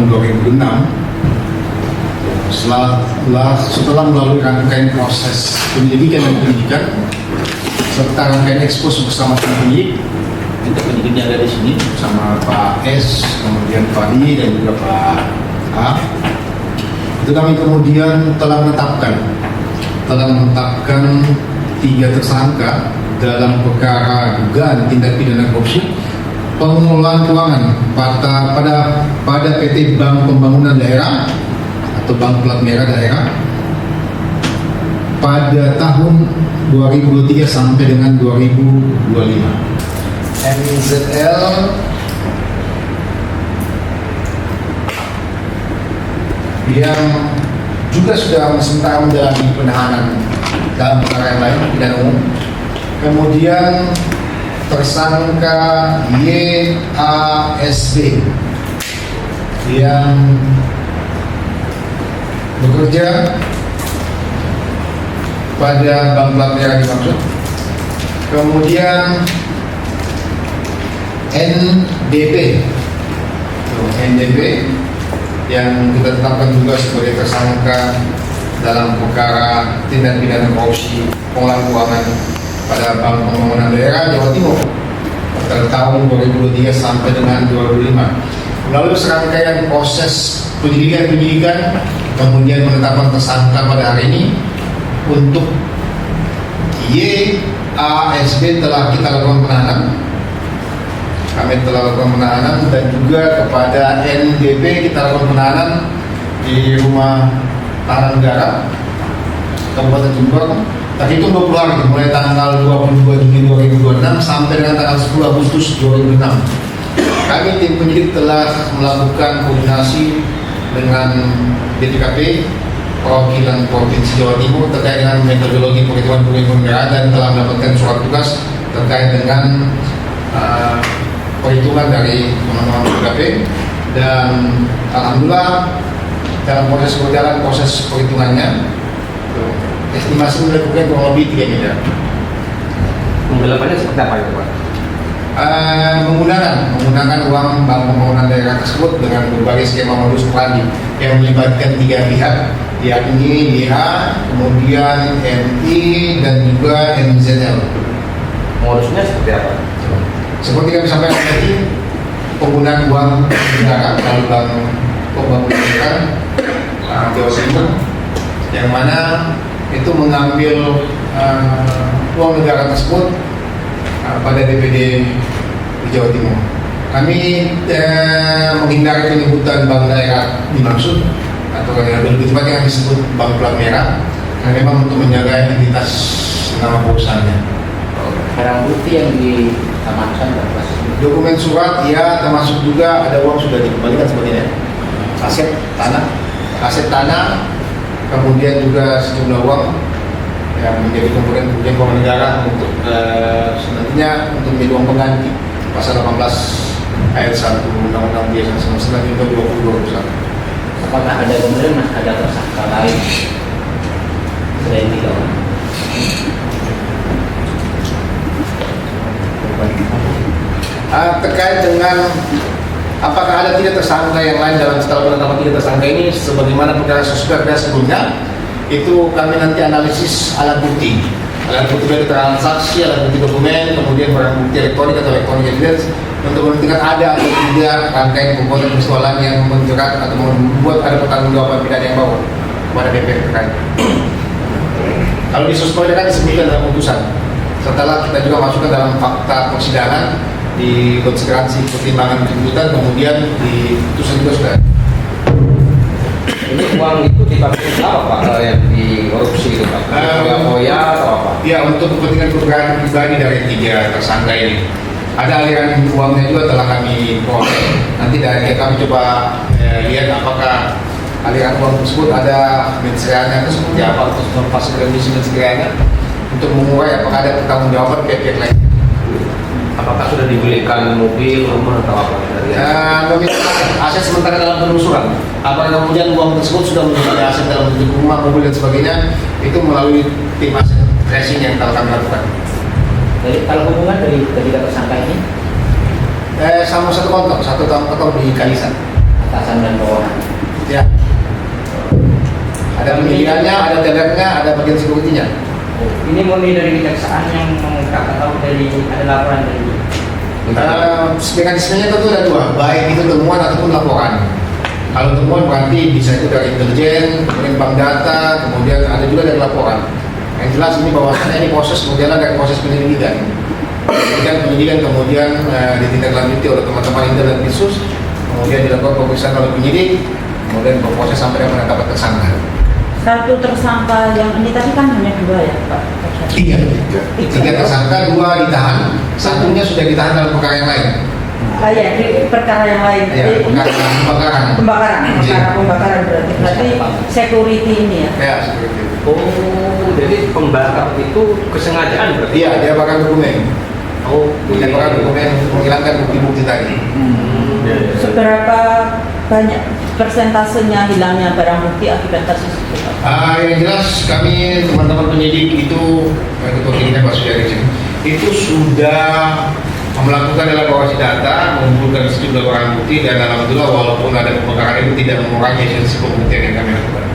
tahun 2006 setelah melalui rangkaian proses penyelidikan dan penyidikan serta rangkaian ekspos bersama tim penyidik. Kita penyidiknya ada di sini sama Pak S, kemudian Pak D dan juga Pak A. Itu kami kemudian telah menetapkan 3 tersangka dalam perkara dugaan tindak pidana korupsi pengelolaan keuangan pada PT Bank Pembangunan Daerah atau Bank Plat Merah Daerah pada tahun 2023 sampai dengan 2025. MZL yang juga sudah sementara menjalani penahanan dalam perkara yang lain pidana umum. Kemudian tersangka YASB yang bekerja pada Bank Plat Merah dimaksud. Kemudian NDP yang kita tetapkan juga sebagai tersangka dalam perkara tindak pidana korupsi pengelolaan keuangan pada Bank Pembangunan Daerah Jawa Timur pada tahun 2023 sampai dengan 2025. Melalui serangkaian proses penyidikan, kemudian penetapan tersangka pada hari ini untuk YASB telah kita lakukan penahanan. Kami telah lakukan penahanan dan juga kepada NDP kita lakukan penahanan di rumah tahanan negara Kabupaten Jember. Tadi itu 20 hari mulai tanggal 22 Juni 2026 sampai dengan tanggal 10 Agustus 2006. Kami tim penyidik telah melakukan koordinasi dengan BPKP perwakilan Provinsi Jawa Timur terkait dengan metodologi perhitungan negara dan telah mendapatkan surat tugas terkait dengan perhitungan dari teman-teman BPKP dan alhamdulillah dalam proses berjalan proses perhitungannya estimasi melakukan kurang lebih 3 miliar. Penggelapannya seperti apa itu Pak? Menggunakan uang Bank Pembangunan Daerah tersebut dengan berbagai skema modus operandi yang melibatkan 3 pihak, yakni DH, kemudian MI dan juga MZL. Modusnya seperti apa? Seperti kami sampaikan tadi, penggunaan uang negara melalui Bank Pembangunan Daerah Jawa Timur, yang mana itu mengambil uang negara tersebut pada DPD di Jawa Timur. Kami menghindari penyebutan bank daerah dimaksud atau yang lebih tepatnya yang disebut Bank Plat Merah, karena memang untuk menjaga identitas nama perusahaannya. Barang bukti yang diamankan berapa? Dokumen surat ya, termasuk juga ada uang sudah dikembalikan sebenarnya. Aset tanah, kemudian juga sejumlah uang yang menjadi komponen kerugian keuangan negara untuk sebenarnya untuk menjadi uang pengganti pasal 18 ayat 1 Undang-Undang Biasa Semesta Junto 2021. Apakah ada kemudian ada tersangka lain selain 3 orang? Terkait dengan apakah ada tidak tersangka yang lain dalam setelah penetapan 3 tersangka ini sebagaimana perkara suspek sebelumnya, itu kami nanti analisis alat bukti dari transaksi, alat bukti dokumen, kemudian barang bukti elektronik atau electronic evidence untuk menentukan ada atau tidak rangkaian perbuatan persoalan yang menjerat atau membuat ada pertanggungjawaban pidana yang bawa kepada DPR terkait. Kalau di suspek kan disebutkan dalam putusan. Setelah kita juga masukkan dalam fakta persidangan di konsideransi pertimbangan tuntutan, kemudian di putusan juga sudah. Ini uang itu dipakai apa Pak yang dikorupsi itu Pak? Foya atau apa? Ya, untuk kepentingan pribadi dari 3 tersangka ini. Ada aliran uangnya juga telah kami proses. Nanti dari kami coba lihat apakah aliran uang tersebut ada mensreanya itu seperti apa, atau fasilitasi mensreanya untuk mengurai apakah ada pertanggungjawaban pihak lain. Apakah sudah dibelikan mobil, rumah atau apa? Aset sementara dalam penelusuran. Apakah kemudian uang tersebut sudah menjadi aset dalam bentuk rumah, mobil dan sebagainya, itu melalui tim aset tracing yang telah kami lakukan. Jadi kalau hubungan dari ketiga tersangka ini Sama satu kantor di Kalisan. atasan dan bawahan. Ya. Ada pemilihannya, ada tellernya, ada bagian security-nya. Ini murni dari kejaksaan yang mengungkap atau dari ada laporan dari Mekanismenya tentu ada dua, baik itu temuan ataupun laporan. Kalau temuan berarti bisa itu dari intelijen, kemudian bank data, kemudian ada juga dari laporan. Yang jelas ini bahwasannya ini proses berjalan dari proses penyelidikan. Kemudian ditindaklanjuti oleh teman-teman Intel dan Khusus, kemudian dilakukan pemeriksaan oleh penyidik, kemudian berproses sampai dengan penetapan tersangka. Satu tersangka yang ini tadi kan hanya 2 ya Pak? Tiga tersangka, 2 ditahan, satunya sudah ditahan dalam perkara yang lain. Ah ya, di perkara yang lain. Ya, pembakaran. Pembakaran berarti security ini ya. Ya, seperti itu. Oh, jadi pembakar itu kesengajaan berarti? Iya, dia bakar dokumen. Oh, Dia bakar dokumen untuk menghilangkan bukti-bukti tadi. Seberapa banyak persentasenya hilangnya barang bukti akibat kasus itu Pak? Yang jelas kami teman-teman penyidik itu, ketua penyidik Pak Suyari itu sudah melakukan elaborasi data, mengumpulkan sejumlah barang bukti dan alhamdulillah walaupun ada pembakaran itu tidak mengurangi esensi pembuktian yang kami lakukan.